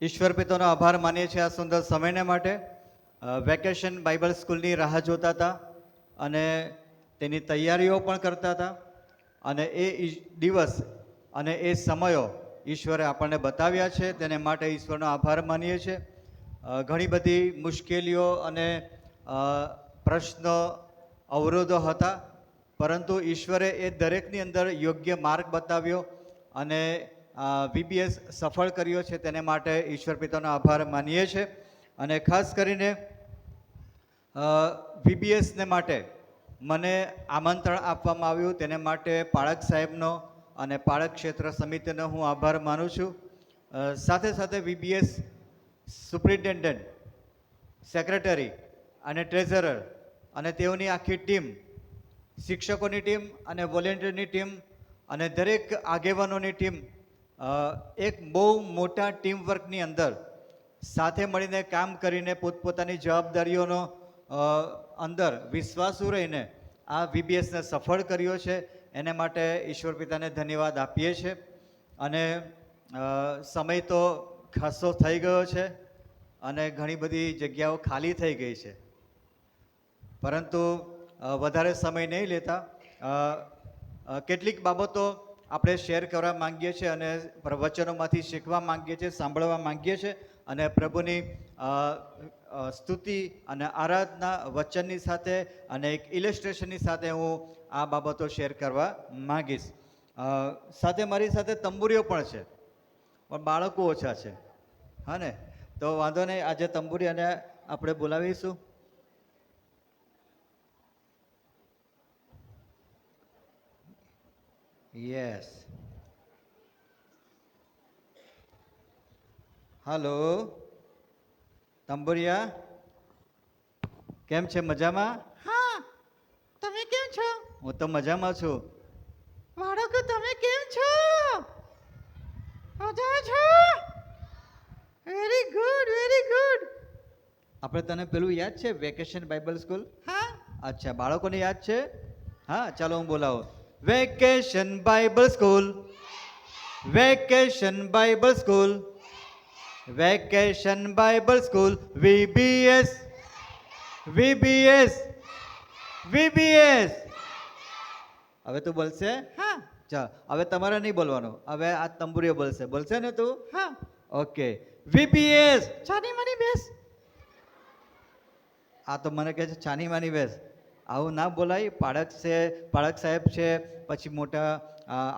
ઈશ્વર પિતાનો આભાર માનીએ છીએ આ સુંદર સમયને માટે. વેકેશન બાઇબલ સ્કૂલની રાહ જોતા હતા અને તેની તૈયારીઓ પણ કરતા હતા અને એ દિવસ અને એ સમયો ઈશ્વરે આપણને બતાવ્યા છે, તેને માટે ઈશ્વરનો આભાર માનીએ છીએ. ઘણી બધી મુશ્કેલીઓ અને પ્રશ્નો અવરોધો હતા, પરંતુ ઈશ્વરે એ દરેકની અંદર યોગ્ય માર્ગ બતાવ્યો અને VBS સફળ કર્યો છે, તેને માટે ઈશ્વર પિતાનો આભાર માનીએ છીએ. અને ખાસ કરીને VBSને માટે મને આમંત્રણ આપવામાં આવ્યું, તેને માટે પાળક સાહેબનો અને પાળક ક્ષેત્ર સમિતિનો હું આભાર માનું છું. સાથે સાથે VBS સુપ્રિન્ટેન્ડન્ટ, સેક્રેટરી અને ટ્રેઝરર અને તેઓની આખી ટીમ, શિક્ષકોની ટીમ અને વોલેન્ટિયરની ટીમ અને દરેક આગેવાનોની ટીમ એક બહુ મોટા ટીમવર્કની અંદર સાથે મળીને કામ કરીને પોતપોતાની જવાબદારીઓનો અંદર વિશ્વાસુ રહીને આ VBSને સફળ કર્યો છે, એને માટે ઈશ્વર પિતાને ધન્યવાદ આપીએ છીએ. અને સમય તો ખાસો થઈ ગયો છે અને ઘણી બધી જગ્યાઓ ખાલી થઈ ગઈ છે, પરંતુ વધારે સમય નહીં લેતા કેટલીક બાબતો આપણે શેર કરવા માંગીએ છીએ અને પ્રવચનોમાંથી શીખવા માંગીએ છીએ, સાંભળવા માંગીએ છીએ અને પ્રભુની સ્તુતિ અને આરાધના વચનની સાથે અને એક ઇલેસ્ટ્રેશનની સાથે હું આ બાબતો શેર કરવા માંગીશ. સાથે મારી સાથે તંબુરીઓ પણ છે, પણ બાળકો ઓછા છે, હા ને, તો વાંધો નહીં, આજે તંબુરી અને આપણે બોલાવીશું. યસ, હલો તંબુરિયા, કેમ છે? મજામાં? હા, તમે કેમ છો? હું તો મજામાં છું. બાળકો તમે કેમ છો? મજા છો? Very good, very good. આપણે તને પેલું યાદ છે, વેકેશન બાઇબલ સ્કૂલ? હા, અચ્છા, બાળકોને યાદ છે? હા, ચાલો હું બોલાવું. Vacation Bible school, vacation Bible school, vacation Bible school, VBS, VBS, VBS. હવે તું બોલશે? હા, ચાલ, હવે તમારે નહીં બોલવાનું, હવે આ તંબુરીઓ બોલશે. બોલશે ને તું? હા. Okay, VBS. છાની માની બેસ. આ તો મને કહે છે છાની માની બેસ. આવું ના બોલાય, પાળક છે, પાળક સાહેબ છે, પછી મોટા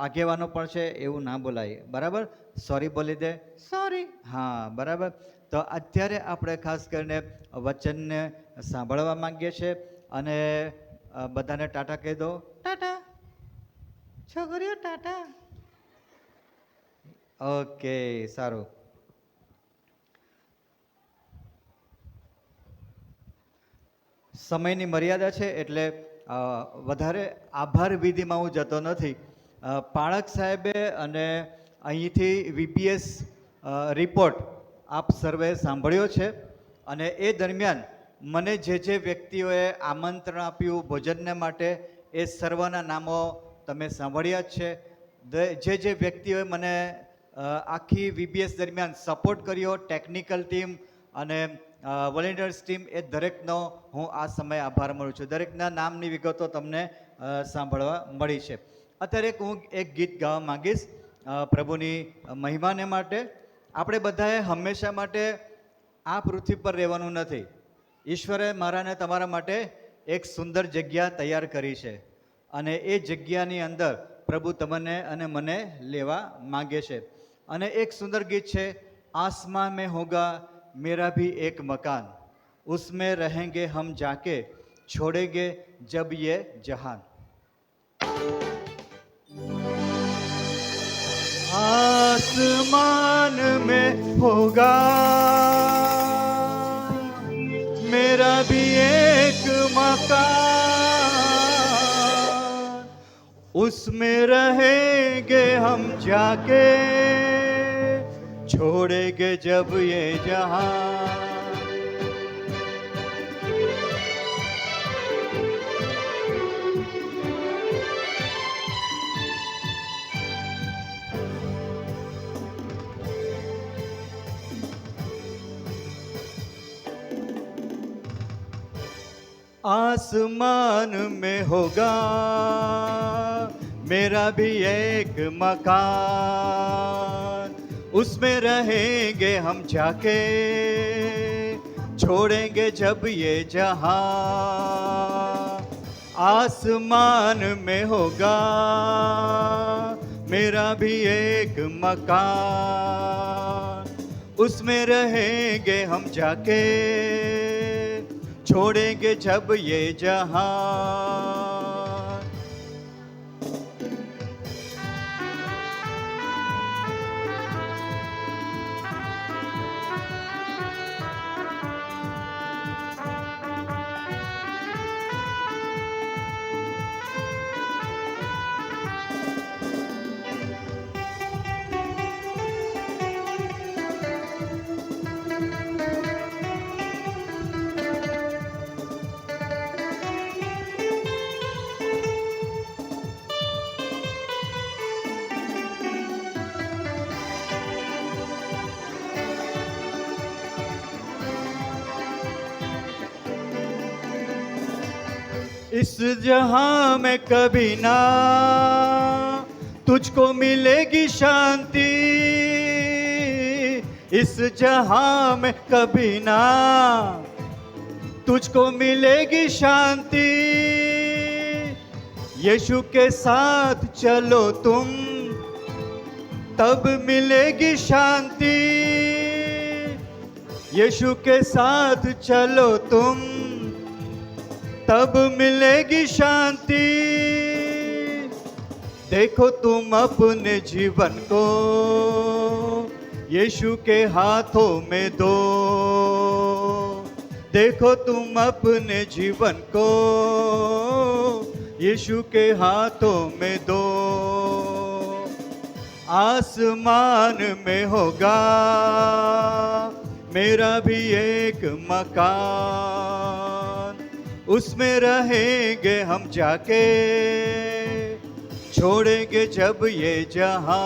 આગેવાનો પણ છે, એવું ના બોલાય, બરાબર? સોરી બોલી દે. સોરી. હા, બરાબર. તો અત્યારે આપણે ખાસ કરીને વચનને સાંભળવા માંગીએ છીએ અને બધાને ટાટા કહી દો. ટાટા. છોકરીઓ ટાટા. ઓકે, સારું. સમયની મર્યાદા છે એટલે વધારે આભાર વિધિમાં હું જતો નથી. પાળક સાહેબે અને અહીંથી VBS રિપોર્ટ આપ સર્વે સાંભળ્યો છે અને એ દરમિયાન મને જે વ્યક્તિઓએ આમંત્રણ આપ્યું ભોજનને માટે એ સર્વના નામો તમે સાંભળ્યા જ છે. જે વ્યક્તિઓએ મને આખી VBS દરમિયાન સપોર્ટ કર્યો, ટેકનિકલ ટીમ અને વોલેન્ટિયર્સ ટીમ, એ દરેકનો હું આ સમયે આભાર માનું છું. દરેકના નામની વિગતો તમને સાંભળવા મળી છે. અત્યારે હું એક ગીત ગાવા માંગીશ પ્રભુની મહિમાને માટે. આપણે બધાએ હંમેશા માટે આ પૃથ્વી પર રહેવાનું નથી. ઈશ્વરે મારા અને તમારા માટે એક સુંદર જગ્યા તૈયાર કરી છે અને એ જગ્યાની અંદર પ્રભુ તમને અને મને લેવા માંગે છે. અને એક સુંદર ગીત છે, આસમાન મેં હોગા मेरा भी एक मकान, उसमें रहेंगे हम जाके, छोड़ेंगे जब ये जहान. आसमान में होगा मेरा भी एक मकान, उसमें रहेंगे हम जाके, छोड़ेंगे जब ये जहां. आसमान में होगा मेरा भी एक मकान, उसमें रहेंगे हम जाके, छोड़ेंगे जब ये जहां। आसमान में होगा मेरा भी एक मकान, उसमें रहेंगे हम जाके, छोड़ेंगे जब ये जहां। इस जहां में कभी ना तुझको मिलेगी शांति, इस जहां में कभी ना तुझको मिलेगी शांति। यीशु के साथ चलो तुम, तब मिलेगी शांति। यीशु के साथ चलो तुम, तब मिलेगी शांति। देखो तुम अपने जीवन को यीशु के हाथों में दो, देखो तुम अपने जीवन को यीशु के हाथों में दो। आसमान में होगा मेरा भी एक मकान, उसमें रहेंगे हम जाके, छोड़ेंगे जब ये जहां।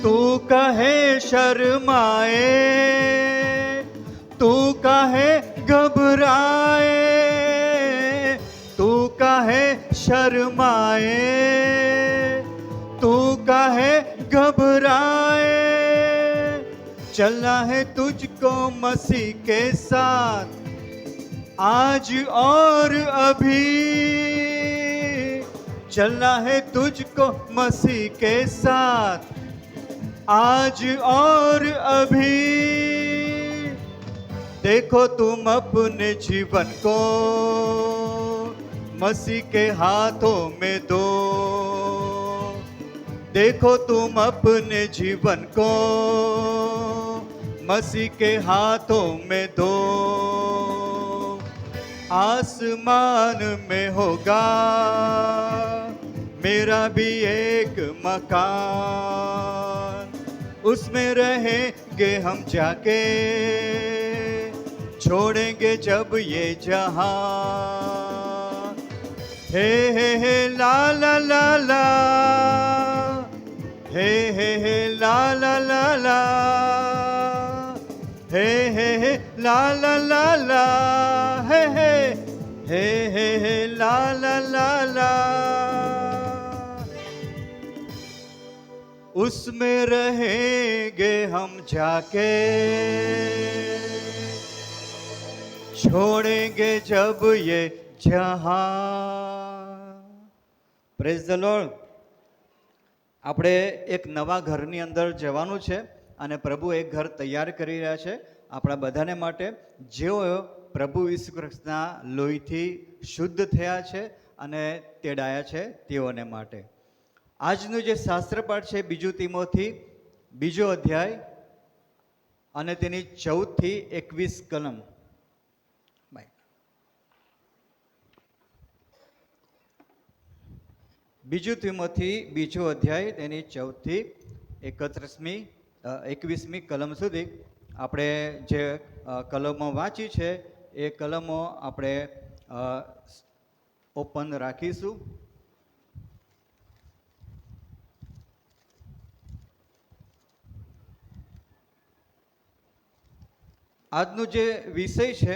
तू कहे शर्माए, तू कहे घबराए, तू कहे शर्माए, तू कहे घबराए। चलना है तुझको मसीह के साथ आज और अभी, चलना है तुझको मसीह के साथ आज और अभी। देखो तुम अपने जीवन को मसीह के हाथों में दो, देखो तुम अपने जीवन को मसीह के हाथों में दो। आसमान में होगा मेरा भी एक मकान, उसमें रहेंगे हम जाके, छोड़ेंगे जब ये जहां। हे ला ला ला ला, हे ला ला ला ला, हे ला ला ला ला, हे ला ला ला ला। उसमें रहेंगे हम जाके, छोड़ेंगे जब ये जहां। Praise the lord. આપણે એક નવા ઘરની અંદર જવાનું છે અને પ્રભુ એક ઘર તૈયાર કરી રહ્યા છે આપણા બધાને માટે, જેઓ પ્રભુ ઈસુ ખ્રિસ્તના લોહીથી શુદ્ધ થયા છે અને તેડાયા છે તેઓને માટે. આજનું જે શાસ્ત્રપાઠ છે 2 તિમોથી 2 અધ્યાય અને તેની 14 થી 21 કલમ. 2 તિમોથી 2 અધ્યાય તેની 14 થી 21મી કલમ સુધી આપણે જે કલમો વાંચી છે એ કલમો આપણે ઓપન રાખીશું. આજનો જે વિષય છે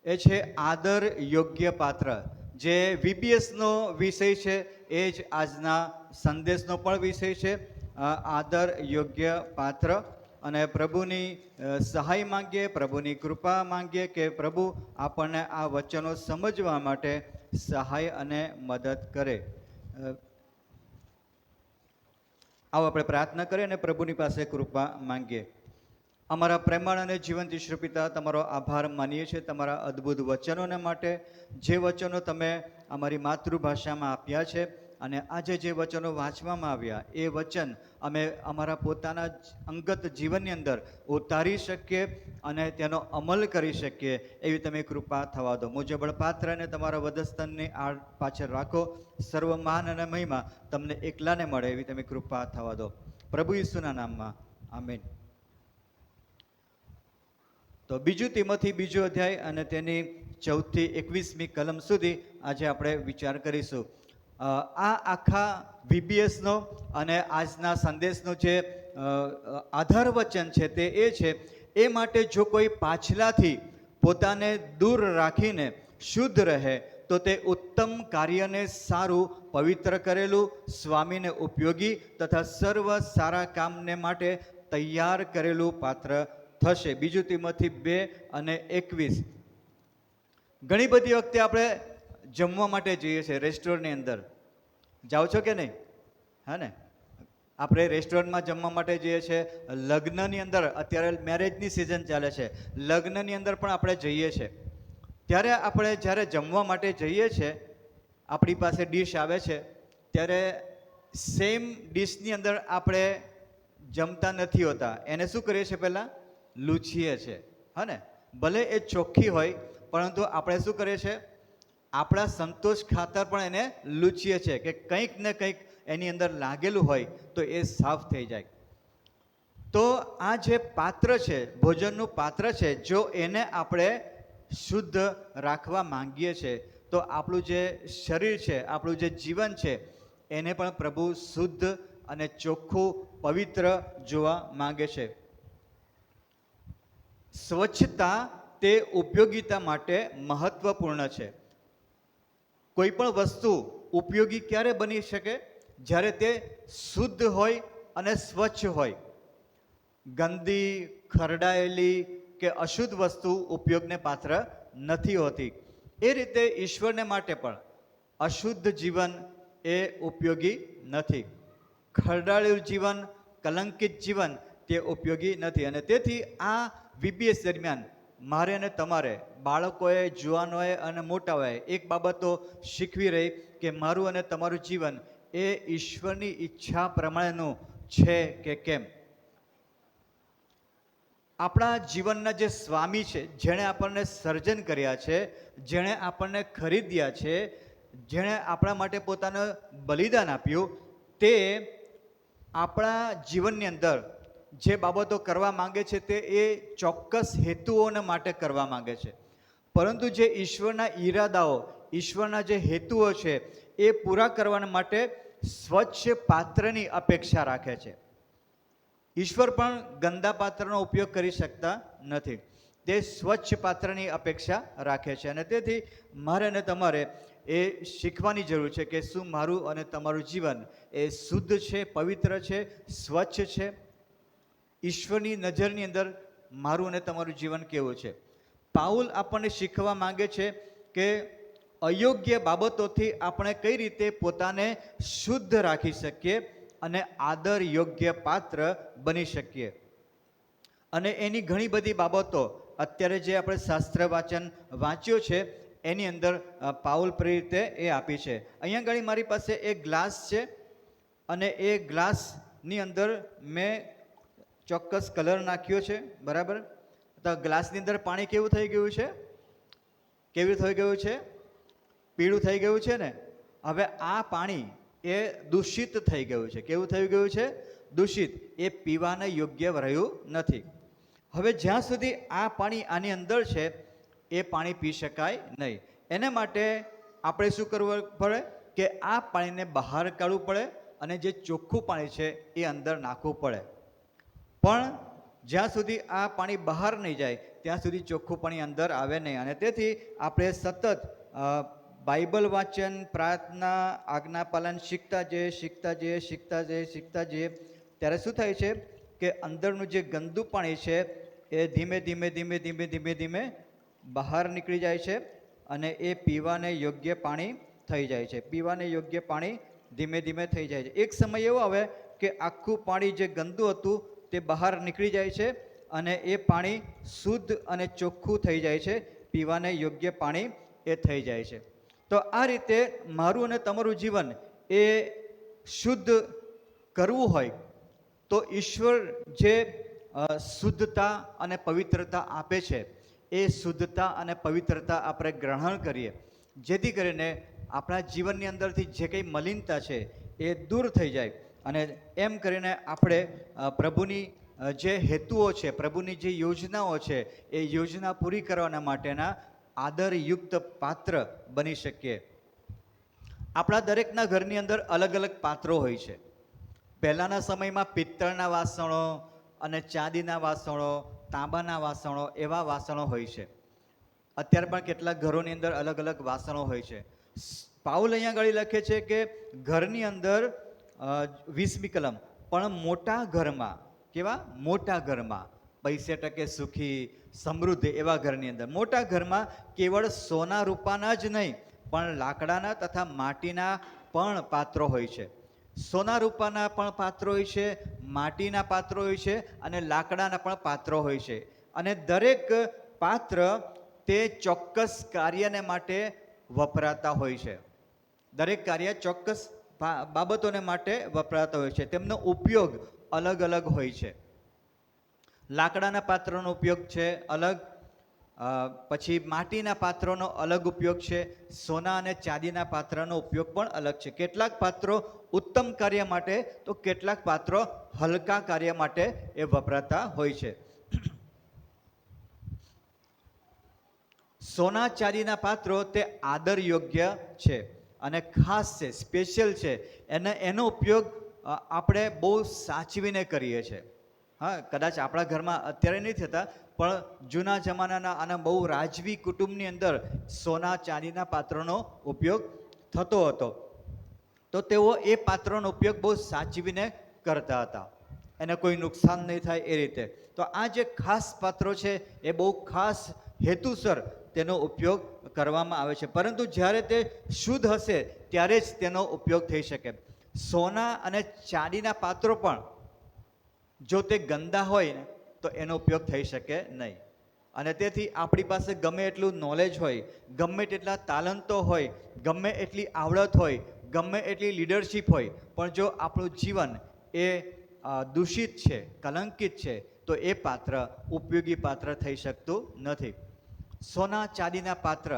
એ છે આદર યોગ્ય પાત્ર. જે VBSનો વિષય છે એ જ આજના સંદેશનો પણ વિષય છે, આદર યોગ્ય પાત્ર. અને પ્રભુની સહાય માંગીએ, પ્રભુની કૃપા માંગીએ કે પ્રભુ આપણને આ વચનો સમજવા માટે સહાય અને મદદ કરે. આવો આપણે પ્રાર્થના કરીએ અને પ્રભુની પાસે કૃપા માંગીએ. અમારા પ્રેમાળ અને જીવંત ઈશ્વર પિતા, તમારો આભાર માનીએ છીએ તમારા અદ્ભુત વચનોને માટે, જે વચનો તમે અમારી માતૃભાષામાં આપ્યા છે. અને આજે જે વચનો વાંચવામાં આવ્યા એ વચન અમે અમારા પોતાના અંગત જીવનની અંદર ઉતારી શકીએ અને તેનો અમલ કરી શકીએ એવી તમે કૃપા થવા દો. મુજબળ પાત્રને તમારા વધસ્તનની આડ પાછળ રાખો. સર્વ માન અને મહિમા તમને એકલાને મળે એવી તમે કૃપા થવા દો. પ્રભુ ઈસુના નામમાં આમીન. તો 2 તિમોથી 2 અધ્યાય અને તેની 14 થી 21મી કલમ સુધી આજે આપણે વિચાર કરીશું. આ આખા VBSનો અને આજના સંદેશનો જે આધાર વચન છે તે એ છે, એ માટે જો કોઈ પાછલાથી પોતાને દૂર રાખીને શુદ્ધ રહે તો તે ઉત્તમ કાર્યને સારું, પવિત્ર કરેલું, સ્વામીને ઉપયોગી તથા સર્વ સારા કામને માટે તૈયાર કરેલું પાત્ર થશે. 2 તિમોથી 2 અને 21. ઘણી બધી વખતે આપણે જમવા માટે જઈએ છીએ રેસ્ટોરન્ટની અંદર. જાઓ છો કે નહીં? હા ને, આપણે રેસ્ટોરન્ટમાં જમવા માટે જઈએ છીએ. લગ્નની અંદર, અત્યારે મેરેજની સિઝન ચાલે છે, લગ્નની અંદર પણ આપણે જઈએ છીએ. ત્યારે આપણે જ્યારે જમવા માટે જઈએ છીએ, આપણી પાસે ડીશ આવે છે, ત્યારે સેમ ડીશની અંદર આપણે જમતા નથી હોતા. એને શું કરીએ છીએ? પહેલાં લૂછીએ છીએ. હા ને, ભલે એ ચોખ્ખી હોય પરંતુ આપણે શું કરીએ છીએ? આપણા સંતોષ ખાતર પણ એને લૂછીએ છીએ કે કંઈક ને કંઈક એની અંદર લાગેલું હોય તો એ સાફ થઈ જાય. તો આ જે પાત્ર છે, ભોજનનું પાત્ર છે, જો એને આપણે શુદ્ધ રાખવા માંગીએ છીએ તો આપણું જે શરીર છે, આપણું જે જીવન છે એને પણ પ્રભુ શુદ્ધ અને ચોખ્ખું, પવિત્ર જોવા માંગે છે. સ્વચ્છતા તે ઉપયોગિતા માટે મહત્વપૂર્ણ છે. કોઈ પણ વસ્તુ ઉપયોગી ક્યારે બની શકે? જ્યારે તે શુદ્ધ હોય અને સ્વચ્છ હોય. ગંદી, ખરડાયેલી કે અશુદ્ધ વસ્તુ ઉપયોગને પાત્ર નથી હોતી. એ રીતે ઈશ્વરને માટે પણ અશુદ્ધ જીવન એ ઉપયોગી નથી. ખરડાયેલું જીવન, કલંકિત જીવન તે ઉપયોગી નથી. અને તેથી આ VBS દરમિયાન મારે અને તમારે, બાળકોએ, જુવાનોએ અને મોટાઓએ એક બાબત તો શીખવી રહી કે મારું અને તમારું જીવન એ ઈશ્વરની ઈચ્છા પ્રમાણેનું છે કે કેમ. આપણા જીવનના જે સ્વામી છે, જેણે આપણને સર્જન કર્યા છે, જેણે આપણને ખરીદ્યા છે, જેણે આપણા માટે પોતાનું બલિદાન આપ્યું, તે આપણા જીવનની અંદર જે બાબતો કરવા માંગે છે તે એ ચોક્કસ હેતુઓને માટે કરવા માંગે છે. પરંતુ જે ઈશ્વરના ઈરાદાઓ, ઈશ્વરના જે હેતુઓ છે એ પૂરા કરવા માટે સ્વચ્છ પાત્રની અપેક્ષા રાખે છે. ઈશ્વર પણ ગંદા પાત્રનો ઉપયોગ કરી શકતા નથી. તે સ્વચ્છ પાત્રની અપેક્ષા રાખે છે. અને તેથી મારે અને તમારે એ શીખવાની જરૂર છે કે શું મારું અને તમારું જીવન એ શુદ્ધ છે, પવિત્ર છે, સ્વચ્છ છે? ઈશ્વરની નજરની અંદર મારું અને તમારું જીવન કેવું છે? પાઉલ આપણને શીખવા માંગે છે કે અયોગ્ય બાબતોથી આપણે કઈ રીતે પોતાને શુદ્ધ રાખી શકીએ અને આદર યોગ્ય પાત્ર બની શકીએ. અને એની ઘણી બધી બાબતો અત્યારે જે આપણે શાસ્ત્ર વાંચન વાંચ્યો છે એની અંદર પાઉલ પ્રેરિતે એ આપી છે. અહીંયા આગળ મારી પાસે એક ગ્લાસ છે અને એ ગ્લાસની અંદર મેં ચોક્કસ કલર નાખ્યો છે, બરાબર. તો ગ્લાસની અંદર પાણી કેવું થઈ ગયું છે? કેવું થઈ ગયું છે? પીળું થઈ ગયું છે ને. હવે આ પાણી એ દૂષિત થઈ ગયું છે. કેવું થઈ ગયું છે? દૂષિત. એ પીવાને યોગ્ય રહ્યું નથી. હવે જ્યાં સુધી આ પાણી આની અંદર છે એ પાણી પી શકાય નહીં. એને માટે આપણે શું કરવું પડે કે આ પાણીને બહાર કાઢવું પડે અને જે ચોખ્ખું પાણી છે એ અંદર નાખવું પડે. પણ જ્યાં સુધી આ પાણી બહાર નહીં જાય ત્યાં સુધી ચોખ્ખું પાણી અંદર આવે નહીં. અને તેથી આપણે સતત બાઇબલ વાંચન, પ્રાર્થના, આજ્ઞાપાલન શીખતા જઈએ ત્યારે શું થાય છે કે અંદરનું જે ગંદુ પાણી છે એ ધીમે ધીમે બહાર નીકળી જાય છે અને એ પીવાને યોગ્ય પાણી થઈ જાય છે. પીવાને યોગ્ય પાણી ધીમે ધીમે થઈ જાય છે. એક સમય એવો આવે કે આખું પાણી જે ગંદુ હતું તે બહાર નીકળી જાય છે અને એ પાણી શુદ્ધ અને ચોખ્ખું થઈ જાય છે. પીવાને યોગ્ય પાણી એ થઈ જાય છે. તો આ રીતે મારું અને તમારું જીવન એ શુદ્ધ કરવું હોય તો ઈશ્વર જે શુદ્ધતા અને પવિત્રતા આપે છે એ શુદ્ધતા અને પવિત્રતા આપણે ગ્રહણ કરીએ, જેથી કરીને આપણા જીવનની અંદરથી જે કંઈ મલિનતા છે એ દૂર થઈ જાય. અને એમ કરીને આપણે પ્રભુની જે હેતુઓ છે, પ્રભુની જે યોજનાઓ છે એ યોજના પૂરી કરવાના માટેના આદરયુક્ત પાત્ર બની શકીએ. આપણા દરેકના ઘરની અંદર અલગ અલગ પાત્રો હોય છે. પહેલાંના સમયમાં પિત્તળના વાસણો અને ચાંદીના વાસણો, તાંબાના વાસણો, એવા વાસણો હોય છે. અત્યારે પણ કેટલાક ઘરોની અંદર અલગ અલગ વાસણો હોય છે. પાઉલ અહીંયા આગળ લખે છે કે ઘરની અંદર 20મી કલમ, પણ મોટા ઘરમાં, કેવા મોટા ઘરમાં, પૈસે ટકે સુખી સમૃદ્ધ એવા ઘરની અંદર, મોટા ઘરમાં કેવળ સોના રૂપાના જ નહીં પણ લાકડાના તથા માટીના પણ પાત્રો હોય છે. સોના રૂપાના પણ પાત્રો હોય છે, માટીના પાત્રો હોય છે અને લાકડાના પણ પાત્રો હોય છે. અને દરેક પાત્ર તે ચોક્કસ કાર્યને માટે વપરાતા હોય છે. દરેક કાર્ય ચોક્કસ બાબતોને માટે વપરાતા હોય છે. તેમનો ઉપયોગ અલગ અલગ હોય છે. લાકડાના પાત્રનો ઉપયોગ છે અલગ, પછી માટીના પાત્રોનો અલગ ઉપયોગ છે, સોના અને ચાંદીના પાત્રનો ઉપયોગ પણ અલગ છે. કેટલાક પાત્રો ઉત્તમ કાર્ય માટે તો કેટલાક પાત્રો હલકા કાર્ય માટે એ વપરાતા હોય છે. સોના ચાંદીના પાત્રો તે આદર યોગ્ય છે અને ખાસ છે, સ્પેશિયલ છે. એનો ઉપયોગ આપણે બહુ સાચવીને કરીએ છીએ. હા, કદાચ આપણા ઘરમાં અત્યારે નહીં થતા, પણ જૂના જમાનાના અને બહુ રાજવી કુટુંબની અંદર સોના ચાંદીના પાત્રનો ઉપયોગ થતો હતો. તો તેઓ એ પાત્રનો ઉપયોગ બહુ સાચવીને કરતા હતા, એને કોઈ નુકસાન નહીં થાય એ રીતે. તો આ જે ખાસ પાત્રો છે એ બહુ ખાસ હેતુસર તેનો ઉપયોગ કરવામાં આવે છે. પરંતુ જ્યારે તે શુદ્ધ હશે ત્યારે જ તેનો ઉપયોગ થઈ શકે. સોના અને ચાંદીના પાત્રો પણ જો તે ગંદા હોય ને તો એનો ઉપયોગ થઈ શકે નહીં. અને તેથી આપણી પાસે ગમે એટલું નોલેજ હોય, ગમે તેટલા તાલંતો હોય, ગમે એટલી આવડત હોય, ગમે એટલી લીડરશીપ હોય, પણ જો આપણું જીવન એ દૂષિત છે, કલંકિત છે, તો એ પાત્ર ઉપયોગી પાત્ર થઈ શકતું નથી. સોના ચાંદીના પાત્ર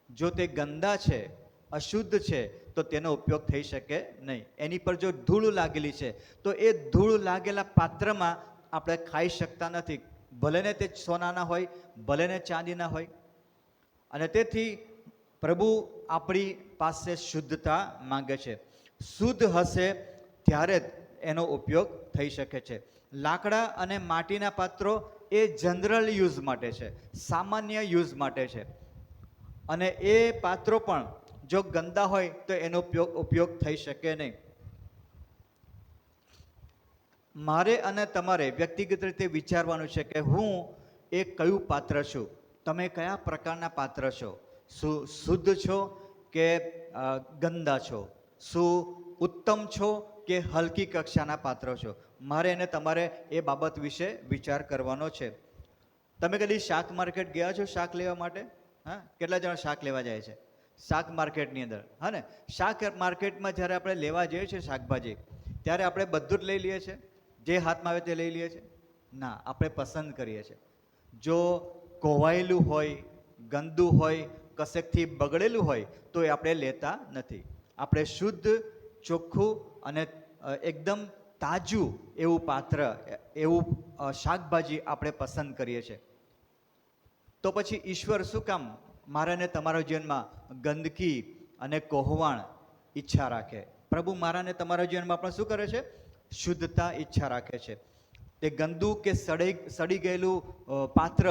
જો તે ગંદા છે, અશુદ્ધ છે, તો તેનો ઉપયોગ થઈ શકે નહીં. એની પર જો ધૂળ લાગેલી છે તો એ ધૂળ લાગેલા પાત્રમાં આપણે ખાઈ શકતા નથી, ભલે ને તે સોનાના હોય, ભલે ને ચાંદીના હોય. અને તેથી પ્રભુ આપણી પાસે શુદ્ધતા માંગે છે. શુદ્ધ હશે ત્યારે જ એનો ઉપયોગ થઈ શકે છે. લાકડા અને માટીના પાત્રો એ જનરલ યુઝ માટે છે, સામાન્ય યુઝ માટે છે. અને એ પાત્રો પણ જો ગંદા હોય તો એનો ઉપયોગ થઈ શકે નહીં. મારે અને તમારે વ્યક્તિગત રીતે વિચારવાનું છે કે હું એ કયું પાત્ર છું, તમે કયા પ્રકારના પાત્ર છો? શું શુદ્ધ છો કે ગંદા છો? શું ઉત્તમ છો કે હલકી કક્ષાના પાત્રો છો? મારે અને તમારે એ બાબત વિશે વિચાર કરવાનો છે. તમે કદી શાક માર્કેટ ગયા છો શાક લેવા માટે? હા, કેટલા જણા શાક લેવા જાય છે શાક માર્કેટની અંદર? હા ને, શાક માર્કેટમાં જ્યારે આપણે લેવા જઈએ છીએ શાકભાજી, ત્યારે આપણે બધું જ લઈ લઈએ છીએ? જે હાથમાં આવે તે લઈ લઈએ છીએ? ના, આપણે પસંદ કરીએ છીએ. જો કોવાયેલું હોય, ગંદુ હોય, કશેકથી બગડેલું હોય તો એ આપણે લેતા નથી. આપણે શુદ્ધ, ચોખ્ખું અને એકદમ તાજું એવું પાત્ર, એવું શાકભાજી આપણે પસંદ કરીએ છીએ. તો પછી ઈશ્વર શું કામ મારા ને તમારા જીવનમાં ગંદકી અને કોહવાણ ઈચ્છા રાખે? પ્રભુ મારા ને તમારા જીવનમાં પણ શું કરે છે? શુદ્ધતા ઈચ્છા રાખે છે. તે ગંદુ કે સડી ગયેલું પાત્ર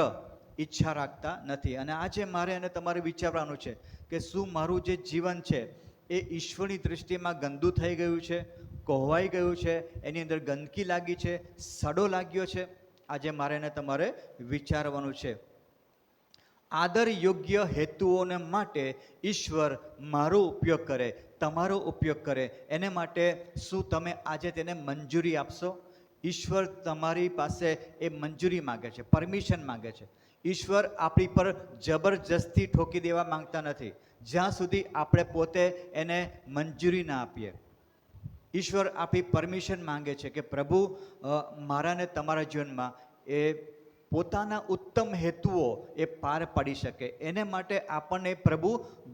ઈચ્છા રાખતા નથી. અને આજે મારે અને તમારે વિચારવાનું છે કે શું મારું જે જીવન છે એ ઈશ્વરની દૃષ્ટિમાં ગંદુ થઈ ગયું છે, કોહવાઈ ગયું છે, એની અંદર ગંદકી લાગી છે, સડો લાગ્યો છે? આજે મારે અને તમારે વિચારવાનું છે. આદર યોગ્ય હેતુઓને માટે ઈશ્વર મારો ઉપયોગ કરે, તમારો ઉપયોગ કરે, એને માટે શું તમે આજે તેને મંજૂરી આપશો? ઈશ્વર તમારી પાસે એ મંજૂરી માગે છે, પરમિશન માગે છે. ઈશ્વર આપણી પર જબરજસ્તી ઠોકી દેવા માંગતા નથી, જ્યાં સુધી આપણે પોતે એને મંજૂરી ના આપીએ. ઈશ્વર આપણી પરમિશન માંગે છે કે પ્રભુ મારા ને તમારા જીવનમાં એ પોતાના ઉત્તમ હેતુઓ એ પાર પાડી શકે, એને માટે આપણને પ્રભુ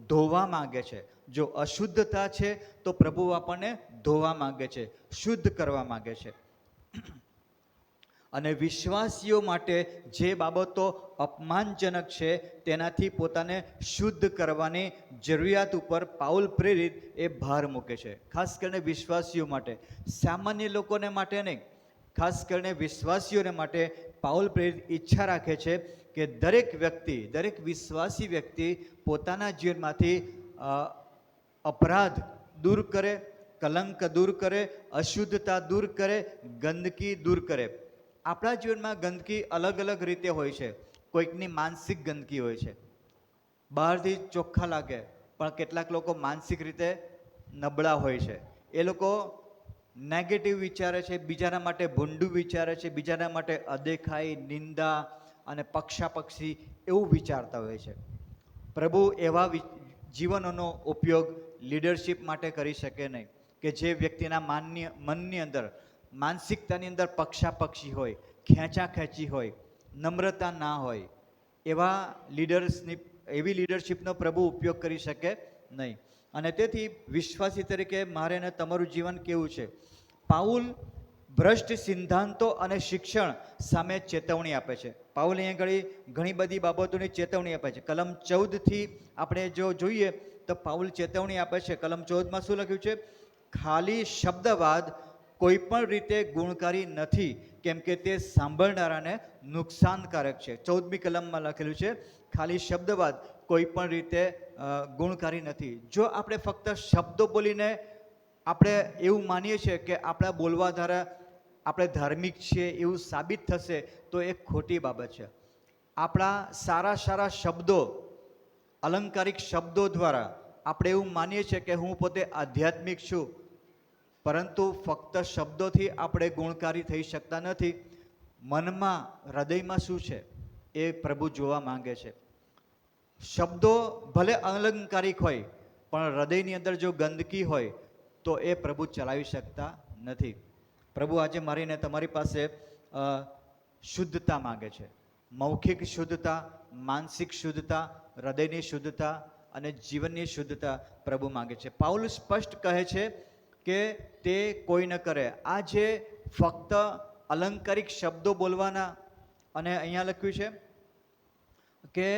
ધોવા માંગે છે. જો અશુદ્ધતા છે તો પ્રભુ આપણને ધોવા માંગે છે, શુદ્ધ કરવા માંગે છે. અને વિશ્વાસીઓ માટે જે બાબતો અપમાનજનક છે તેનાથી પોતાને શુદ્ધ કરવાની જરૂરિયાત ઉપર પાઉલ પ્રેરિત એ ભાર મૂકે છે. ખાસ કરીને વિશ્વાસીઓ માટે, સામાન્ય લોકોને માટે નહીં, ખાસ કરીને વિશ્વાસીઓને માટે પાઉલ પ્રેરિત ઈચ્છા રાખે છે કે દરેક વ્યક્તિ, દરેક વિશ્વાસી વ્યક્તિ પોતાના જીવનમાંથી અપરાધ દૂર કરે, કલંક દૂર કરે, અશુદ્ધતા દૂર કરે, ગંદકી દૂર કરે. આપણા જીવનમાં ગંદકી અલગ અલગ રીતે હોય છે. કોઈકની માનસિક ગંદકી હોય છે, બહારથી ચોખ્ખા લાગે પણ કેટલાક લોકો માનસિક રીતે નબળા હોય છે. એ લોકો નેગેટિવ વિચારે છે, બીજાના માટે ભૂંડું વિચારે છે, બીજાના માટે અદેખાઈ, નિંદા અને પક્ષાપક્ષી એવું વિચારતા હોય છે. પ્રભુ એવા જીવનોનો ઉપયોગ લીડરશિપ માટે કરી શકે નહીં કે જે વ્યક્તિના મનની અંદર, માનસિકતાની અંદર પક્ષાપક્ષી હોય, ખેંચાખેંચી હોય, નમ્રતા ના હોય. એવી લીડરશિપનો પ્રભુ ઉપયોગ કરી શકે નહીં. અને તેથી વિશ્વાસી તરીકે મારે અને તમારું જીવન કેવું છે? પાઉલ ભ્રષ્ટ સિદ્ધાંતો અને શિક્ષણ સામે ચેતવણી આપે છે. પાઉલ અહીંયા ઘણી બધી બાબતોની ચેતવણી આપે છે. કલમ 14 આપણે જો જોઈએ તો પાઉલ ચેતવણી આપે છે. કલમ 14 શું લખ્યું છે? ખાલી શબ્દવાદ કોઈ પણ રીતે ગુણકારી નથી, કેમ કે તે સાંભળનારાને નુકસાનકારક છે. 14મી કલમમાં લખેલું છે ખાલી શબ્દવાદ કોઈ પણ રીતે ગુણકારી નથી. જો આપણે ફક્ત શબ્દો બોલીને આપણે એવું માનીએ છીએ કે આપણા બોલવા દ્વારા આપણે ધાર્મિક છીએ એવું સાબિત થશે તો એ ખોટી બાબત છે. આપણા સારા સારા શબ્દો, અલંકારિક શબ્દો દ્વારા આપણે એવું માનીએ છીએ કે હું પોતે આધ્યાત્મિક છું, પરંતુ ફક્ત શબ્દોથી આપણે ગુણકારી થઈ શકતા નથી. મનમાં, હૃદયમાં શું છે એ પ્રભુ જોવા માંગે છે. શબ્દો ભલે અલંકારિક હોય પણ હૃદયની અંદર જો ગંદકી હોય તો એ પ્રભુ ચલાવી શકતા નથી. પ્રભુ આજે મારીને તમારી પાસે શુદ્ધતા માગે છે. મૌખિક શુદ્ધતા, માનસિક શુદ્ધતા, હૃદયની શુદ્ધતા અને જીવનની શુદ્ધતા પ્રભુ માગે છે. પાઉલ સ્પષ્ટ કહે છે કે તે કોઈ ન કરે. આ જે ફક્ત અલંકારિક શબ્દો બોલવાના, અને અહીંયા લખ્યું છે કે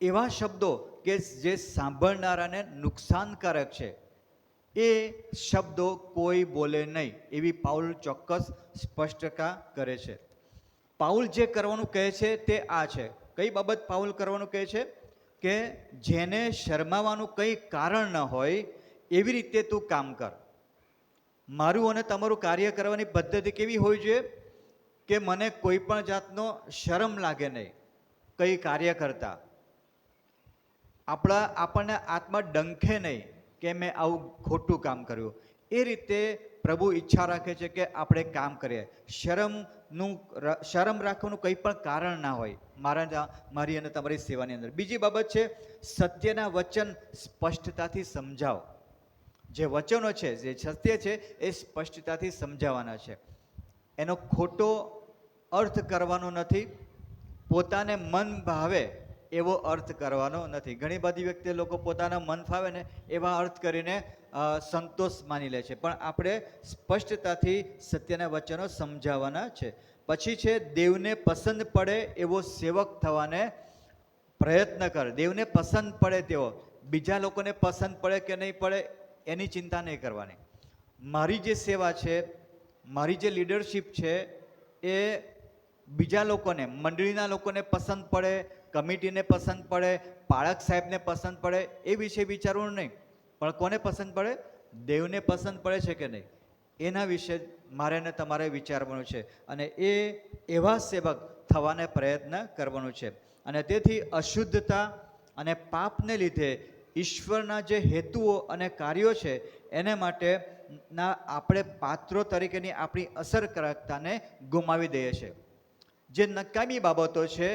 એવા શબ્દો કે જે સાંભળનારાને નુકસાનકારક છે, એ શબ્દો કોઈ બોલે નહીં, એવી પાઉલ ચોક્કસ સ્પષ્ટતા કરે છે. પાઉલ જે કરવાનું કહે છે તે આ છે. કઈ બાબત પાઉલ કરવાનું કહે છે? કે જેને શરમાવાનું કંઈ કારણ ન હોય એવી રીતે તું કામ કર. મારું અને તમારું કાર્ય કરવાની પદ્ધતિ કેવી હોવી જોઈએ? કે મને કોઈ પણ જાતનો શરમ લાગે નહીં કંઈ કાર્ય કરતા. આપણને આત્મા ડંખે નહીં કે મેં આવું ખોટું કામ કર્યું. એ રીતે પ્રભુ ઈચ્છા રાખે છે કે આપણે કામ કરીએ. શરમ રાખવાનું કંઈ પણ કારણ ના હોય મારી અને તમારી સેવાની અંદર. બીજી બાબત છે, સત્યના વચન સ્પષ્ટતાથી સમજાવો. જે વચનો છે, જે સત્ય છે, એ સ્પષ્ટતાથી સમજાવવાના છે. એનો ખોટો અર્થ કરવાનો નથી, પોતાને મન ભાવે એવો અર્થ કરવાનો નથી. ઘણી બધી વ્યક્તિ લોકો પોતાના મન ફાવે ને એવા અર્થ કરીને સંતોષ માની લે છે, પણ આપણે સ્પષ્ટતાથી સત્યના વચનો સમજાવવાના છે. પછી છે, દેવને પસંદ પડે એવો સેવક થવાને પ્રયત્ન કર. દેવને પસંદ પડે તેવો. બીજા લોકોને પસંદ પડે કે નહીં પડે એની ચિંતા નહીં કરવાની. મારી જે સેવા છે, મારી જે લીડરશિપ છે, એ બીજા લોકોને, મંડળીના લોકોને પસંદ પડે, કમિટીને પસંદ પડે, પાળક સાહેબને પસંદ પડે એ વિશે વિચારવું નહીં, પણ કોને પસંદ પડે? દેવને પસંદ પડે છે કે નહીં એના વિશે મારે ને તમારે વિચારવાનું છે. અને એવા સેવક થવાને પ્રયત્ન કરવાનો છે. અને તેથી અશુદ્ધતા અને પાપને લીધે ઈશ્વરના જે હેતુઓ અને કાર્યો છે એને માટે આપણે પાત્રો તરીકેની આપણી અસરકારકતાને ગુમાવી દઈએ છીએ. જે નકામી બાબતો છે,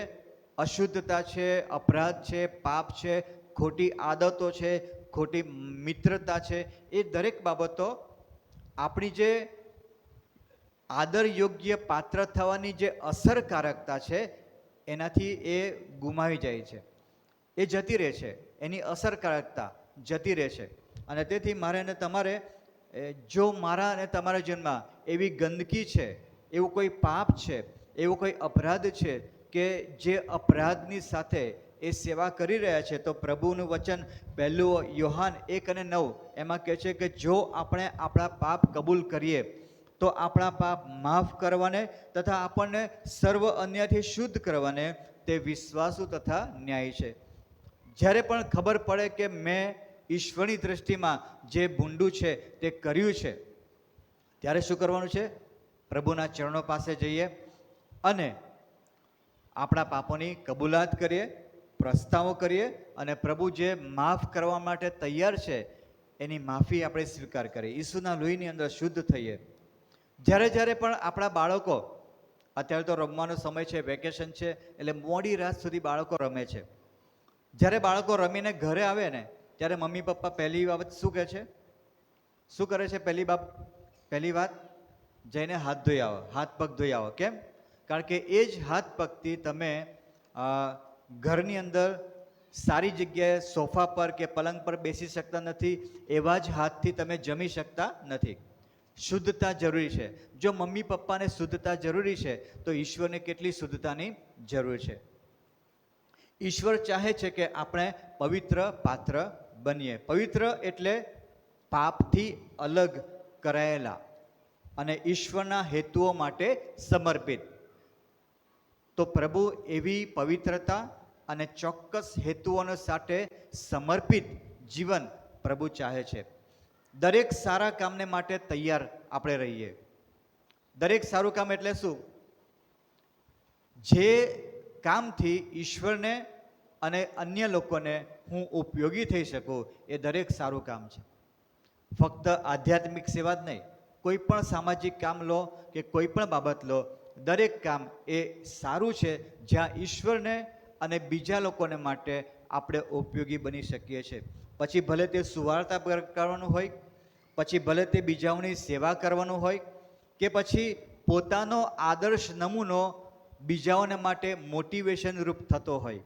અશુદ્ધતા છે, અપરાધ છે, પાપ છે, ખોટી આદતો છે, ખોટી મિત્રતા છે, એ દરેક બાબતો આપણી જે આદર યોગ્ય પાત્ર થવાની જે અસરકારકતા છે એનાથી એ ગુમાવી જાય છે, એ જતી રહે છે, એની અસરકારકતા જતી રહે છે. અને તેથી મારે અને તમારે, જો મારા અને તમારા જીવનમાં એવી ગંદકી છે, એવું કોઈ પાપ છે, એવો કોઈ અપરાધ છે કે જે અપરાધની સાથે એ સેવા કરી રહ્યા છે, તો પ્રભુનું વચન 1 યોહાન 1:9 એમાં કહે છે કે જો આપણે આપણા પાપ કબૂલ કરીએ તો આપણા પાપ માફ કરવાને તથા આપણને સર્વ અન્યથી શુદ્ધ કરવાને તે વિશ્વાસુ તથા ન્યાયી છે. જ્યારે પણ ખબર પડે કે મેં ઈશ્વરની દૃષ્ટિમાં જે ભૂંડું છે તે કર્યું છે, ત્યારે શું કરવાનું છે? પ્રભુના ચરણો પાસે જઈએ અને આપણા પાપોની કબૂલાત કરીએ, પ્રસ્તાવો કરીએ અને પ્રભુ જે માફ કરવા માટે તૈયાર છે એની માફી આપણે સ્વીકાર કરીએ, ઈસુના લોહીની અંદર શુદ્ધ થઈએ. જ્યારે પણ આપણા બાળકો, અત્યારે તો રમવાનો સમય છે, વેકેશન છે, એટલે મોડી રાત સુધી બાળકો રમે છે. જ્યારે બાળકો રમીને ઘરે આવે ને ત્યારે મમ્મી પપ્પા પહેલી બાબત શું કહે છે? શું કરે છે? પહેલી વાત, જઈને હાથ ધોઈ આવો, હાથ પગ ધોઈ આવો. કેમ? કારણ કે એ જ હાથ પગથી તમે ઘરની અંદર સારી જગ્યાએ સોફા પર કે પલંગ પર બેસી શકતા નથી, એવા જ હાથથી તમે જમી શકતા નથી. શુદ્ધતા જરૂરી છે. જો મમ્મી પપ્પાને શુદ્ધતા જરૂરી છે તો ઈશ્વરને કેટલી શુદ્ધતાની જરૂર છે. ઈશ્વર ચાહે છે કે આપણે પવિત્ર પાત્ર બનીએ. પવિત્ર એટલે પાપથી અલગ કરાયેલા અને ઈશ્વરના હેતુઓ માટે સમર્પિત. તો પ્રભુ એવી પવિત્રતા અને ચોક્કસ હેતુઓને સાથે સમર્પિત જીવન પ્રભુ ચાહે છે. દરેક સારા કામને માટે તૈયાર આપણે રહીએ. દરેક સારું કામ એટલે શું? જે કામથી ઈશ્વરને અને અન્ય લોકોને હું ઉપયોગી થઈ શકું, એ દરેક સારું કામ છે. ફક્ત આધ્યાત્મિક સેવા જ નહીં, કોઈ પણ સામાજિક કામ લો કે કોઈ પણ બાબત લો, દરેક કામ એ સારું છે જ્યાં ઈશ્વરને અને બીજા લોકોને માટે આપણે ઉપયોગી બની શકીએ છીએ. પછી ભલે તે સુવાર્તા કરવાનું હોય, પછી ભલે તે બીજાઓની સેવા કરવાનું હોય, કે પછી પોતાનો આદર્શ નમૂનો બીજાઓને માટે મોટિવેશન રૂપ થતો હોય,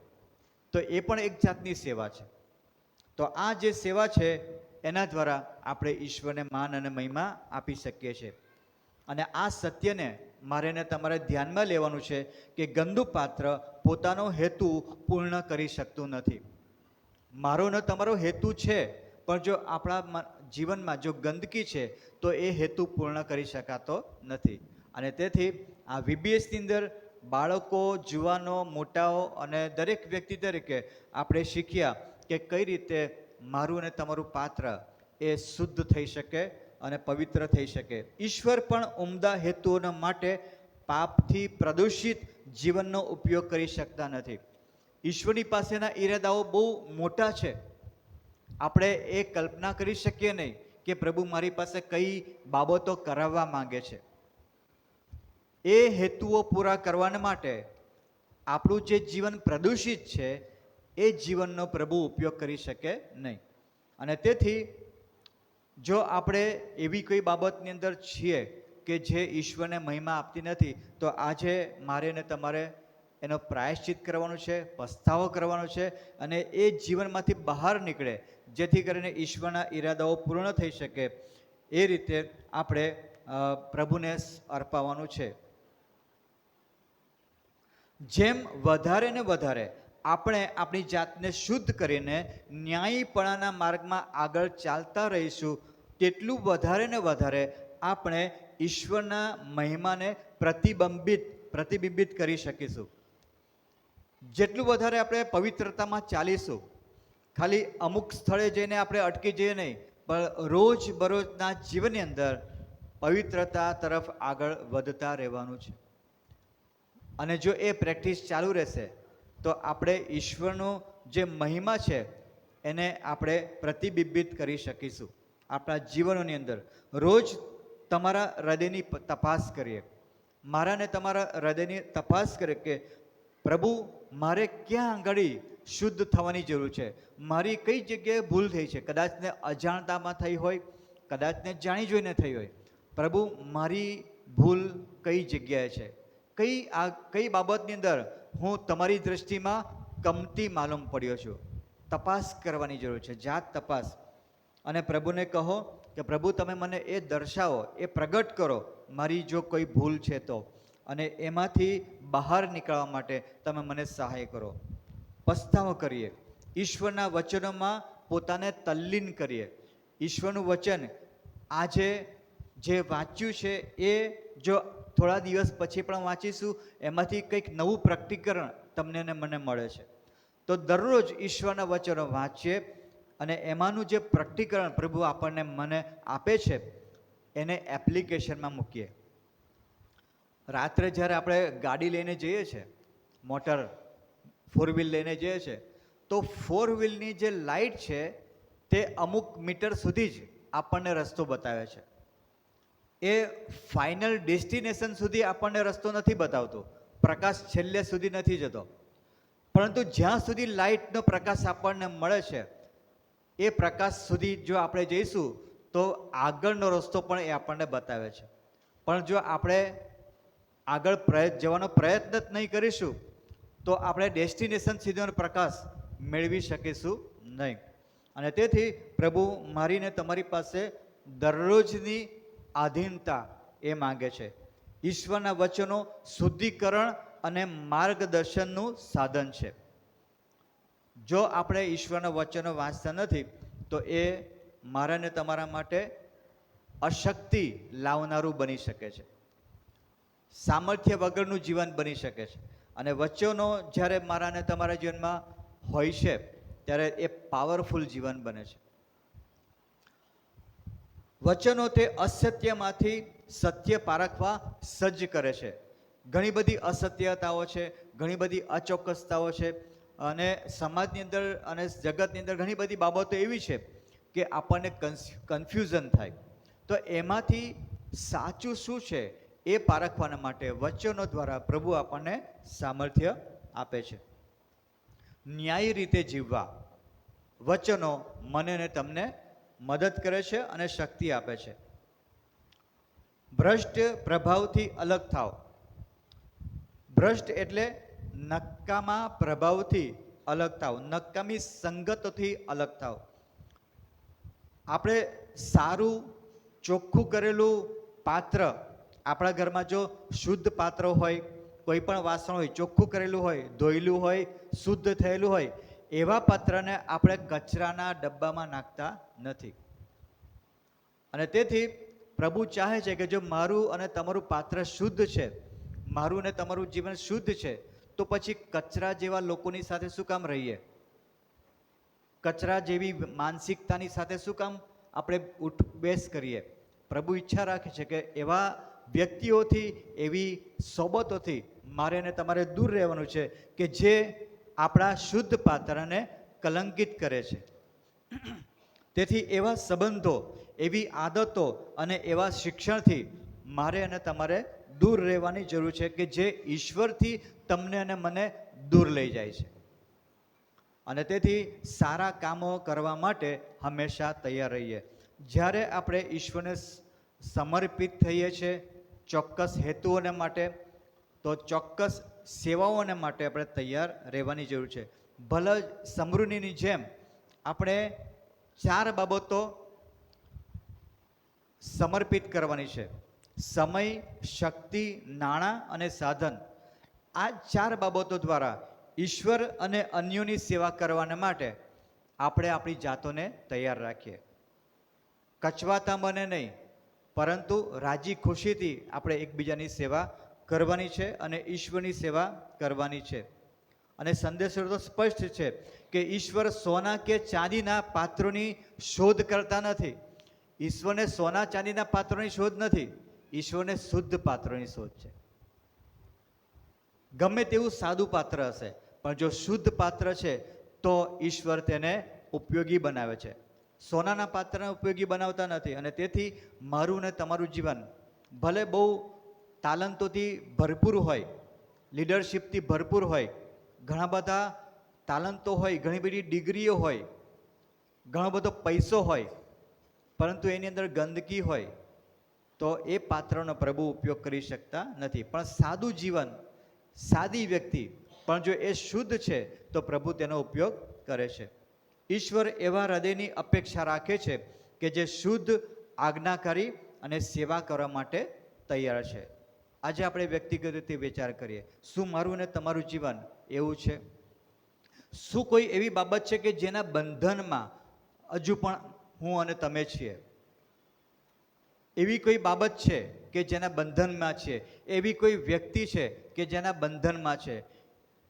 તો એ પણ એક જાતની સેવા છે. તો આ જે સેવા છે એના દ્વારા આપણે ઈશ્વરને માન અને મહિમા આપી શકીએ છીએ. અને આ સત્યને મારે ને તમારે ધ્યાનમાં લેવાનું છે કે ગંદુ પાત્ર પોતાનો હેતુ પૂર્ણ કરી શકતું નથી. મારો ને તમારો હેતુ છે, પણ જો આપણા જીવનમાં જો ગંદકી છે તો એ હેતુ પૂર્ણ કરી શકાતો નથી. અને તેથી આ VBSની અંદર બાળકો, જુવાનો, મોટાઓ અને દરેક વ્યક્તિ તરીકે આપણે શીખ્યા કે કઈ રીતે મારું અને તમારું પાત્ર એ શુદ્ધ થઈ શકે અને પવિત્ર થઈ શકે. ઈશ્વર પણ ઉમદા હેતુઓના માટે પાપથી પ્રદૂષિત જીવનનો ઉપયોગ કરી શકતા નથી. ઈશ્વરની પાસેના ઈરાદાઓ બહુ મોટા છે. આપણે એ કલ્પના કરી શકીએ નહીં કે પ્રભુ મારી પાસે કઈ બાબતો કરાવવા માંગે છે. એ હેતુઓ પૂરા કરવા માટે આપણું જે જીવન પ્રદૂષિત છે એ જીવનનો પ્રભુ ઉપયોગ કરી શકે નહીં. અને તેથી જો આપણે એવી કોઈ બાબતની અંદર છીએ કે જે ઈશ્વરને મહિમા આપતી નથી, તો આજે મારે ને તમારે એનો પ્રાયશ્ચિત કરવાનું છે, પસ્તાવો કરવાનો છે અને એ જીવનમાંથી બહાર નીકળે, જેથી કરીને ઈશ્વરના ઈરાદાઓ પૂર્ણ થઈ શકે. એ રીતે આપણે પ્રભુને અર્પવાનું છે. જેમ વધારે ને વધારે આપણે આપણી જાતને શુદ્ધ કરીને ન્યાયીપણાના માર્ગમાં આગળ ચાલતા રહીશું, તેટલું વધારે ને વધારે આપણે ઈશ્વરના મહિમાને પ્રતિબિંબિત કરી શકીશું. જેટલું વધારે આપણે પવિત્રતામાં ચાલીશું, ખાલી અમુક સ્થળે જઈને આપણે અટકી જઈએ નહીં, પણ રોજબરોજના જીવનની અંદર પવિત્રતા તરફ આગળ વધતા રહેવાનું છે. અને જો એ પ્રેક્ટિસ ચાલુ રહેશે તો આપણે ઈશ્વરનો જે મહિમા છે એને આપણે પ્રતિબિંબિત કરી શકીશું આપણા જીવનોની અંદર. રોજ તમારા હૃદયની તપાસ કરીએ, મારા ને તમારા હૃદયની તપાસ કરીએ કે પ્રભુ મારે ક્યાં આંગળી શુદ્ધ થવાની જરૂર છે, મારી કઈ જગ્યાએ ભૂલ થઈ છે. કદાચ ને અજાણતામાં થઈ હોય, કદાચ ને જાણી જોઈને થઈ હોય. પ્રભુ મારી ભૂલ કઈ જગ્યાએ છે, કઈ બાબતની અંદર હું તમારી દૃષ્ટિમાં કમતી માલુમ પડ્યો છું. તપાસ કરવાની જરૂર છે, જાત તપાસ. અને પ્રભુને કહો કે પ્રભુ તમે મને એ દર્શાવો, એ પ્રગટ કરો મારી જો કોઈ ભૂલ છે તો, અને એમાંથી બહાર નીકળવા માટે તમે મને સહાય કરો. પસ્તાવો કરીએ, ઈશ્વરના વચનોમાં પોતાને તલ્લીન કરીએ. ઈશ્વરનું વચન આજે જે વાંચ્યું છે એ જો થોડા દિવસ પછી પણ વાંચીશું, એમાંથી કંઈક નવું પ્રકટીકરણ તમને ને મને મળે છે. તો દરરોજ ઈશ્વરના વચનો વાંચીએ અને એમાંનું જે પ્રકટીકરણ પ્રભુ આપણને મને આપે છે એને એપ્લિકેશનમાં મૂકીએ. રાત્રે જ્યારે આપણે ગાડી લઈને જઈએ છીએ, મોટર 4 વ્હીલ લઈને જઈએ છીએ, તો 4 વ્હીલની જે લાઇટ છે તે અમુક મીટર સુધી જ આપણને રસ્તો બતાવે છે. એ ફાઇનલ ડેસ્ટિનેશન સુધી આપણને રસ્તો નથી બતાવતો, પ્રકાશ છેલ્લે સુધી નથી જતો. પરંતુ જ્યાં સુધી લાઇટનો પ્રકાશ આપણને મળે છે એ પ્રકાશ સુધી જો આપણે જઈશું તો આગળનો રસ્તો પણ એ આપણને બતાવે છે. પણ જો આપણે આગળ જવાનો પ્રયત્ન જ નહીં કરીશું તો આપણે ડેસ્ટિનેશન સુધીનો પ્રકાશ મેળવી શકીશું નહીં. અને તેથી પ્રભુ મારીને તમારી પાસે દરરોજની આધીનતા એ માંગે છે. ઈશ્વરના વચનો શુદ્ધિકરણ અને માર્ગદર્શનનું સાધન છે. જો આપણે ઈશ્વરના વચનો વાંચતા નથી તો એ મારા ને તમારા માટે અશક્તિ લાવનારું બની શકે છે, સામર્થ્ય વગરનું જીવન બની શકે છે. અને વચનો જ્યારે મારા ને તમારા જીવનમાં હોય છે ત્યારે એ પાવરફુલ જીવન બને છે. વચનો તે અસત્યમાંથી સત્ય પારખવા સજ્જ કરે છે. ઘણી બધી અસત્યતાઓ છે, ઘણી બધી અચોક્કસતાઓ છે, અને સમાજની અંદર અને જગતની અંદર ઘણી બધી બાબતો એવી છે કે આપણને કન્ફ્યુઝન થાય. તો એમાંથી સાચું શું છે એ પારખવાના માટે વચનો દ્વારા પ્રભુ આપણને સામર્થ્ય આપે છે. ન્યાયી રીતે જીવવા વચનો મને ને તમને મદદ કરે છે અને શક્તિ આપે છે. ભ્રષ્ટ પ્રભાવથી અલગ થાવ. ભ્રષ્ટ એટલે નકામા પ્રભાવથી અલગ થાવ, નકામી સંગતોથી અલગ થાવ. આપણે સારું ચોખ્ખું કરેલું પાત્ર, આપણા ઘરમાં જો શુદ્ધ પાત્ર હોય, કોઈ પણ વાસણ હોય, ચોખ્ખું કરેલું હોય, ધોયેલું હોય, શુદ્ધ થયેલું હોય, એવા પાત્રને આપણે કચરાના ડબ્બામાં નાખતા નથી. અને તેથી પ્રભુ ચાહે છે કે જો મારું અને તમારું પાત્ર શુદ્ધ છે, મારું ને તમારું જીવન શુદ્ધ છે, તો પછી કચરા જેવા લોકોની સાથે શું કામ રહીએ? કચરા જેવી માનસિકતાની સાથે શું કામ આપણે ઉઠબેસ કરીએ? પ્રભુ ઈચ્છા રાખે છે કે એવા વ્યક્તિઓથી, એવી સોબતોથી મારે ને તમારે દૂર રહેવાનું છે કે જે આપણા શુદ્ધ પાત્રને કલંકિત કરે છે. તેથી એવા સંબંધો, એવી આદતો અને એવા શિક્ષણથી મારે અને તમારે દૂર રહેવાની જરૂર છે કે જે ઈશ્વરથી તમને અને મને દૂર લઈ જાય છે. અને તેથી સારા કામો કરવા માટે હંમેશા તૈયાર રહીએ. જ્યારે આપણે ઈશ્વરને સમર્પિત થઈએ છીએ ચોક્કસ હેતુઓને માટે, તો ચોક્કસ સેવાઓને માટે આપણે તૈયાર રહેવાની જરૂર છે. ભલે સમૃદ્ધિની જેમ આપણે 4 બાબતો સમર્પિત કરવાની છે: સમય, શક્તિ, નાણાં અને સાધન. આ 4 બાબતો દ્વારા ઈશ્વર અને અન્યોની સેવા કરવાને માટે આપણે આપણી જાતોને તૈયાર રાખીએ. કચવાતા મને નહીં, પરંતુ રાજી ખુશીથી આપણે એકબીજાની સેવા કરવાની છે અને ઈશ્વરની સેવા કરવાની છે. અને સંદેશો તો સ્પષ્ટ છે કે ઈશ્વર સોના કે ચાંદીના પાત્રોની શોધ કરતા નથી. ઈશ્વરને સોના ચાંદીના પાત્રોની શોધ નથી, ઈશ્વરને શુદ્ધ પાત્રોની શોધ છે. ગમે તેવું સાદું પાત્ર હશે, પણ જો શુદ્ધ પાત્ર છે તો ઈશ્વર તેને ઉપયોગી બનાવે છે. સોનાના પાત્રને ઉપયોગી બનાવતા નથી. અને તેથી મારું ને તમારું જીવન ભલે બહુ તાલંતોથી ભરપૂર હોય, લીડરશિપથી ભરપૂર હોય, ઘણા બધા તાલંતો હોય, ઘણી બધી ડિગ્રીઓ હોય, ઘણો બધો પૈસો હોય, પરંતુ એની અંદર ગંદકી હોય તો એ પાત્રનો પ્રભુ ઉપયોગ કરી શકતા નથી. પણ સાદું જીવન, સાદી વ્યક્તિ, પણ જો એ શુદ્ધ છે તો પ્રભુ તેનો ઉપયોગ કરે છે. ઈશ્વર એવા હૃદયની અપેક્ષા રાખે છે કે જે શુદ્ધ, આજ્ઞાકારી અને સેવા કરવા માટે તૈયાર છે. આજે આપણે વ્યક્તિગત રીતે વિચાર કરીએ, શું મારું અને તમારું જીવન એવું છે? શું કોઈ એવી બાબત છે કે જેના બંધનમાં હજુ પણ હું અને તમે છીએ? એવી કોઈ બાબત છે કે જેના બંધનમાં છે? એવી કોઈ વ્યક્તિ છે કે જેના બંધનમાં છે?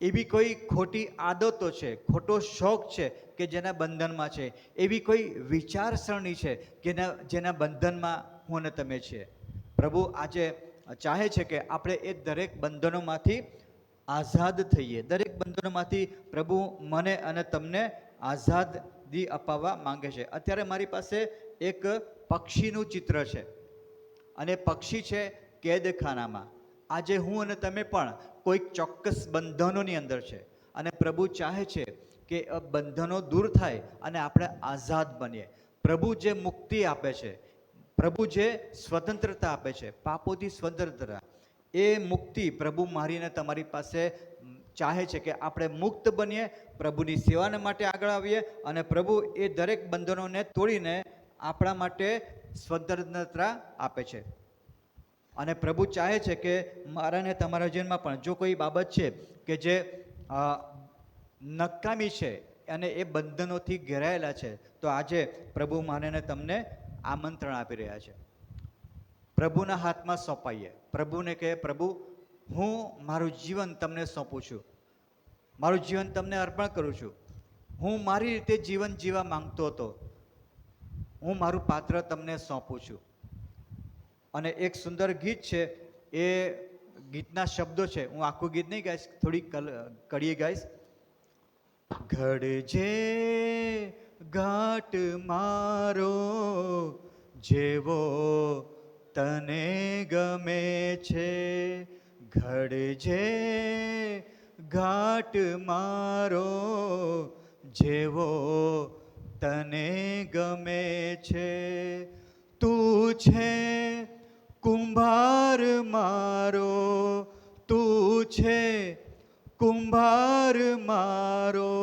એવી કોઈ ખોટી આદતો છે, ખોટો શોખ છે કે જેના બંધનમાં છે? એવી કોઈ વિચારસરણી છે કે જેના બંધનમાં હું અને તમે છીએ? પ્રભુ આજે ચાહે છે કે આપણે એ દરેક બંધનોમાંથી આઝાદ થઈએ. દરેક બંધનોમાંથી પ્રભુ મને અને તમને આઝાદી અપાવવા માંગે છે. અત્યારે મારી પાસે એક પક્ષીનું ચિત્ર છે અને પક્ષી છે કેદખાનામાં. આજે હું અને તમે પણ કોઈક ચોક્કસ બંધનોની અંદર છે અને પ્રભુ ચાહે છે કે બંધનો દૂર થાય અને આપણે આઝાદ બનીએ. પ્રભુ જે મુક્તિ આપે છે, પ્રભુ જે સ્વતંત્રતા આપે છે, પાપોથી સ્વતંત્રતા, એ મુક્તિ પ્રભુ મારીને તમારી પાસે ચાહે છે કે આપણે મુક્ત બનીએ, પ્રભુની સેવાને માટે આગળ આવીએ અને પ્રભુ એ દરેક બંધનોને તોડીને આપણા માટે સ્વતંત્રતા આપે છે. અને પ્રભુ ચાહે છે કે મારા ને તમારા જીવનમાં પણ જો કોઈ બાબત છે કે જે નકામી છે અને એ બંધનોથી ઘેરાયેલા છે, તો આજે પ્રભુ મને તમને આમંત્રણ આપી રહ્યા છે. પ્રભુના હાથમાં સોંપાઈએ. પ્રભુને કહે, પ્રભુ હું મારું જીવન તમને સોંપું છું, મારું જીવન તમને અર્પણ કરું છું. હું મારી રીતે જીવન જીવવા માંગતો હતો, હું મારું પાત્ર તમને સોંપું છું. અને એક સુંદર ગીત છે, એ ગીતના શબ્દો છે, હું આખું ગીત નહીં ગાઈશ, થોડી કડીએ ગાઈશ. ઘડજે ઘાટ મારો જેવો તને ગમે છે, ઘડજે ઘાટ મારો જેવો તને ગમે છે. તું છે કુંભાર મારો, તું છે કુંભાર મારો,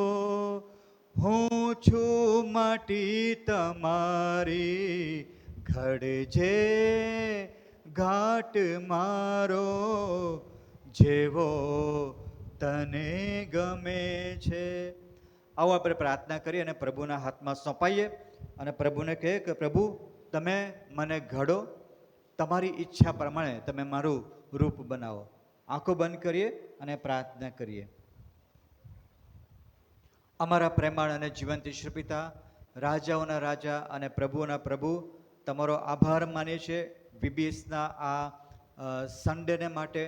હું છું માટી તમારી, ઘડજે ઘાટ મારો જેવો તને ગમે છે. આવો આપણે પ્રાર્થના કરીએ અને પ્રભુના હાથમાં સોંપાઈએ અને પ્રભુને કહે કે પ્રભુ તમે મને ઘડો, તમારી ઈચ્છા પ્રમાણે તમે મારું રૂપ બનાવો. આંખો બંધ કરીએ અને પ્રાર્થના કરીએ. અમારા પ્રેમાળ અને જીવંત ઈશ્વર પિતા, રાજાઓના રાજા અને પ્રભુઓના પ્રભુ, તમારો આભાર માનીએ છીએ VBSના આ સન્ડેને માટે.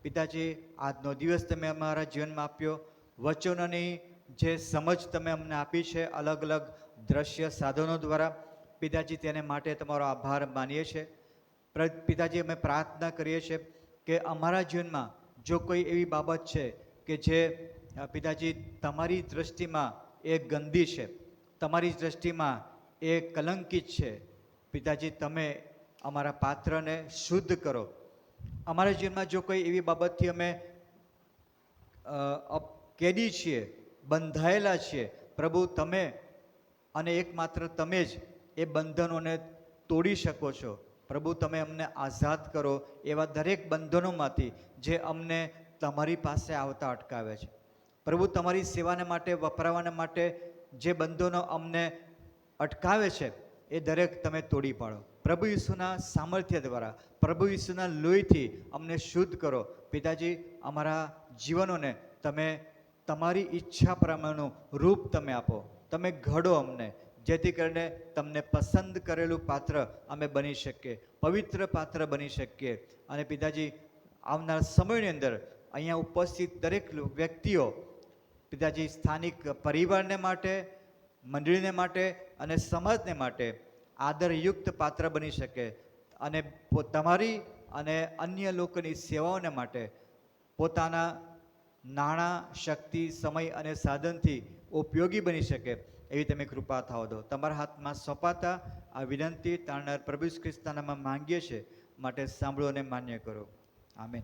પિતાજી, આજનો દિવસ તમે અમારા જીવનમાં આપ્યો, વચનોની જે સમજ તમે અમને આપી છે અલગ અલગ દ્રશ્ય સાધનો દ્વારા, પિતાજી તેને માટે તમારો આભાર માનીએ છીએ. પિતાજી અમે પ્રાર્થના કરીએ છીએ કે અમારા જીવનમાં જો કોઈ એવી બાબત છે કે જે પિતાજી તમારી દ્રષ્ટિમાં એ ગંદી છે, તમારી દ્રષ્ટિમાં એ કલંકિત છે, પિતાજી તમે અમારા પાત્રને શુદ્ધ કરો. અમારા જીવનમાં જો કોઈ એવી બાબતથી અમે કેદી છીએ, બંધાયેલા છીએ, પ્રભુ તમે અને એકમાત્ર તમે જ એ બંધનોને તોડી શકો છો. પ્રભુ તમે અમને આઝાદ કરો એવા દરેક બંધનોમાંથી જે અમને તમારી પાસે આવતા અટકાવે છે. પ્રભુ તમારી સેવાને માટે વપરાવાને માટે જે બંધનો અમને અટકાવે છે એ દરેક તમે તોડી પાડો. પ્રભુ ઈસુના સામર્થ્ય દ્વારા, પ્રભુ ઈસુના લોહીથી અમને શુદ્ધ કરો. પિતાજી અમારા જીવનોને તમે તમારી ઈચ્છા પ્રમાણેનું રૂપ તમે આપો, તમે ઘડો અમને, જેથી કરીને તમને પસંદ કરેલું પાત્ર અમે બની શકીએ, પવિત્ર પાત્ર બની શકીએ. અને પિતાજી આવનાર સમયની અંદર અહીંયા ઉપસ્થિત દરેક વ્યક્તિઓ પિતાજી સ્થાનિક પરિવારને માટે, મંડળીને માટે અને સમાજને માટે આદરયુક્ત પાત્ર બની શકે અને તમારી અને અન્ય લોકોની સેવાઓને માટે પોતાના નાણાં, શક્તિ, સમય અને સાધનથી ઉપયોગી બની શકે એવી તમે કૃપા થાઓ દો. તમારા હાથમાં સોંપાતા આ વિનંતી તારનાર પ્રભુ ખ્રિસ્તના નામમાં માંગીએ છીએ, માટે સાંભળો અને માન્ય કરો. આમેન.